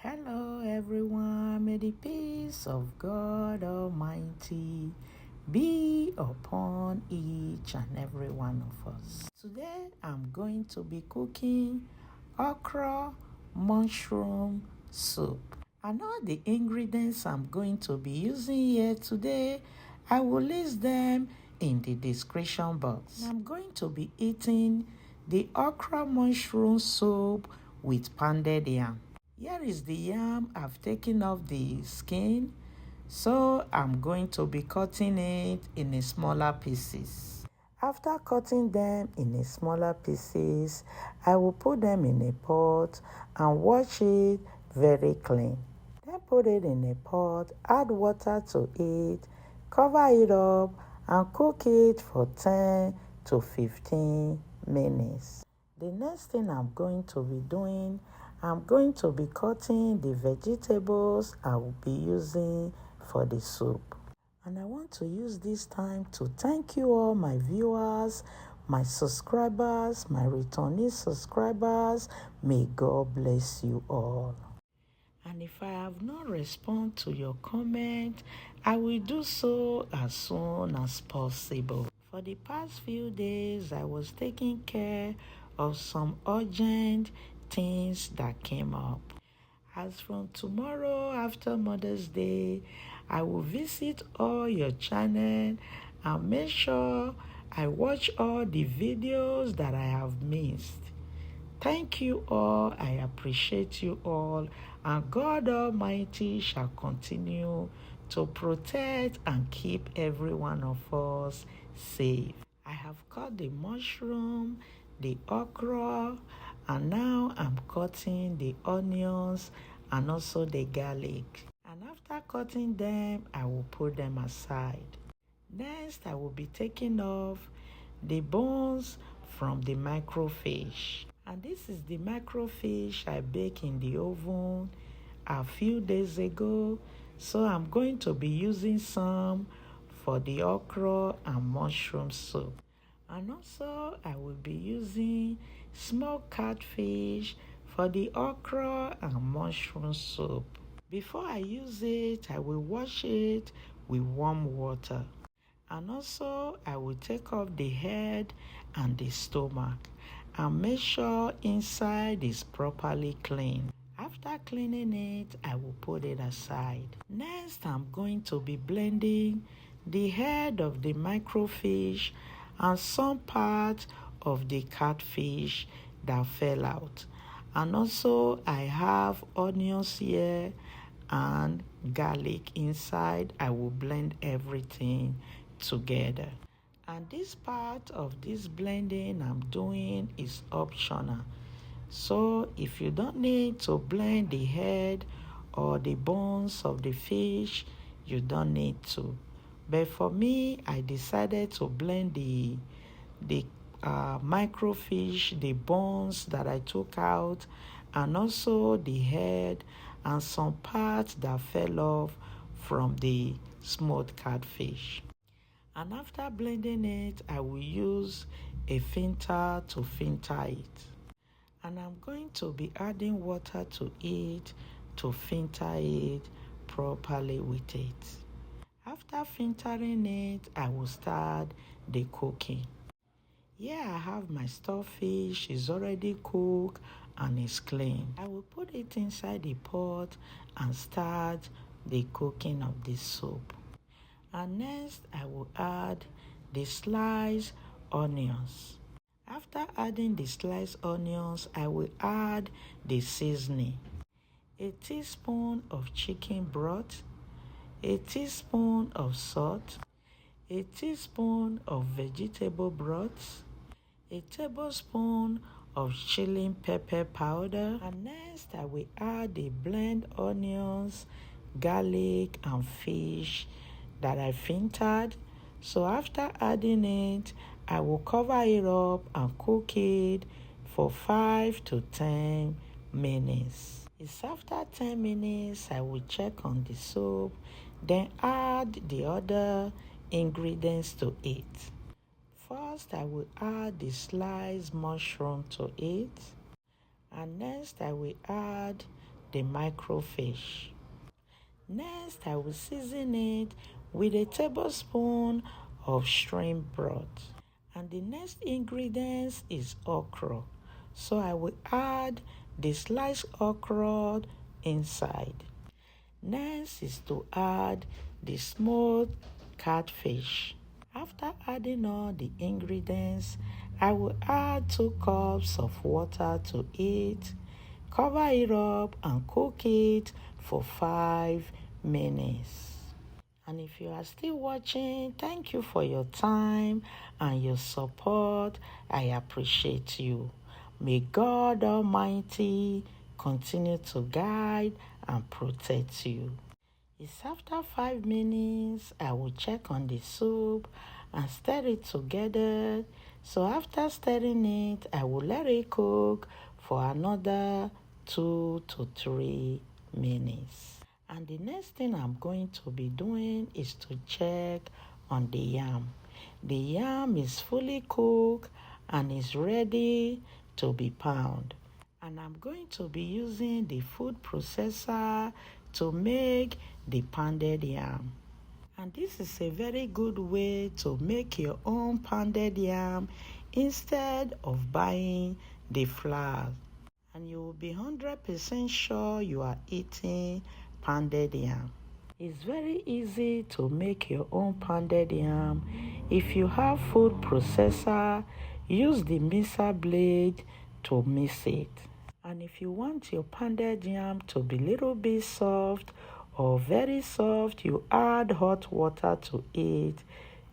Hello, everyone. May the peace of God Almighty be upon each and every one of us. Today, I'm going to be cooking okra mushroom soup. And all the ingredients I'm going to be using here today, I will list them in the description box. I'm going to be eating the okra mushroom soup with pounded yam. Here is the yam. I've taken off the skin, so I'm going to be cutting it in a smaller pieces. After cutting them in a smaller pieces, I will put them in a pot and wash it very clean. Then put it in a pot, add water to it, cover it up and cook it for 10 to 15 minutes. The next thing I'm going to be doing, I'm going to be cutting the vegetables I will be using for the soup. And I want to use this time to thank you all, my viewers, my subscribers, my returnee subscribers. May God bless you all. And if I have not responded to your comment, I will do so as soon as possible. For the past few days, I was taking care of some urgent things that came up. As from tomorrow after Mother's Day, I will visit all your channel and make sure I watch all the videos that I have missed. Thank you all. I appreciate you all. And God Almighty shall continue to protect and keep every one of us safe. I have cut the mushroom, the okra, and now I'm cutting the onions and also the garlic. And after cutting them, I will put them aside. Next, I will be taking off the bones from the microfish. And this is the microfish I baked in the oven a few days ago. So I'm going to be using some for the okra and mushroom soup. And also I will be using smoked catfish for the okra and mushroom soup. Before I use it, I will wash it with warm water. And also I will take off the head and the stomach and make sure inside is properly clean. After cleaning it, I will put it aside. Next, I'm going to be blending the head of the microfish and some part of the catfish that fell out. And also I have onions here and garlic inside. I will blend everything together. And this part of this blending I'm doing is optional. So if you don't need to blend the head or the bones of the fish, you don't need to. But for me, I decided to blend the microfish, the bones that I took out, and also the head and some parts that fell off from the smoked catfish. And after blending it, I will use a filter to filter it. And I'm going to be adding water to it to filter it properly with it. After filtering it, I will start the cooking. Here I have my stockfish. It's already cooked and it's clean. I will put it inside the pot and start the cooking of this soup. And next, I will add the sliced onions. After adding the sliced onions, I will add the seasoning. A teaspoon of chicken broth, a teaspoon of salt, a teaspoon of vegetable broth, a tablespoon of chili pepper powder. And next, I will add the blend onions, garlic, and fish that I filtered. So after adding it, I will cover it up and cook it for 5 to 10 minutes. It's after 10 minutes I will check on the soup, then add the other ingredients to it. First, I will add the sliced mushroom to it. And next, I will add the microfish. Next, I will season it with a tablespoon of shrimp broth. And the next ingredients is okra. So I will add the sliced okra inside. Next is to add the smoked catfish. After adding all the ingredients, I will add 2 cups of water to it, cover it up and cook it for 5 minutes. And if you are still watching, thank you for your time and your support. I appreciate you. May God Almighty continue to guide and protect you. It's after 5 minutes, I will check on the soup and stir it together. So after stirring it, I will let it cook for another 2 to 3 minutes. And the next thing I'm going to be doing is to check on the yam. The yam is fully cooked and is ready to be pounded. And I'm going to be using the food processor to make the pounded yam. And this is a very good way to make your own pounded yam instead of buying the flour. And you will be 100% sure you are eating pounded yam. It's very easy to make your own pounded yam. If you have food processor, use the mixer blade to mix it. And if you want your pounded yam to be a little bit soft or very soft, you add hot water to it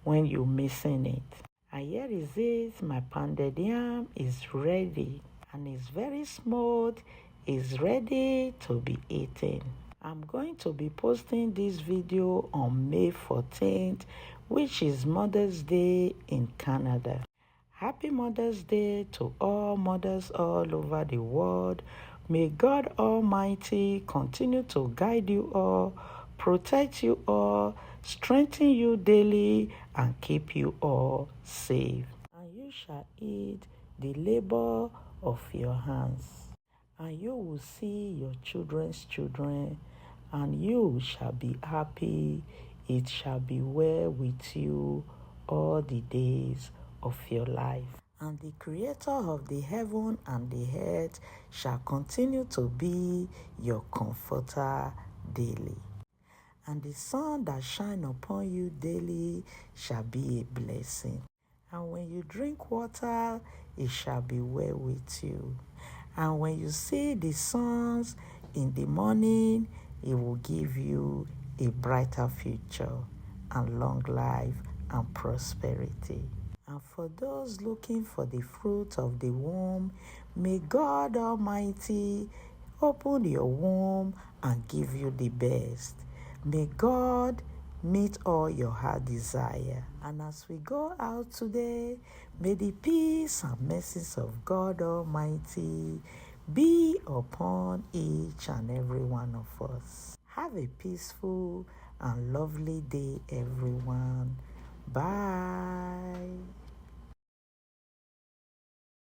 when you're mixing it. And here is it, my pounded yam is ready and it's very smooth, it's ready to be eaten. I'm going to be posting this video on May 14th, which is Mother's Day in Canada. Happy Mother's Day to all mothers all over the world. May God Almighty continue to guide you all, protect you all, strengthen you daily, and keep you all safe. And you shall eat the labor of your hands, and you will see your children's children, and you shall be happy. It shall be well with you all the days of your life. And the Creator of the heaven and the earth shall continue to be your comforter daily. And the sun that shines upon you daily shall be a blessing. And when you drink water, it shall be well with you. And when you see the suns in the morning, it will give you a brighter future and long life and prosperity. And for those looking for the fruit of the womb, may God Almighty open your womb and give you the best. May God meet all your heart desire. And as we go out today, may the peace and mercies of God Almighty be upon each and every one of us. Have a peaceful and lovely day, everyone. Bye.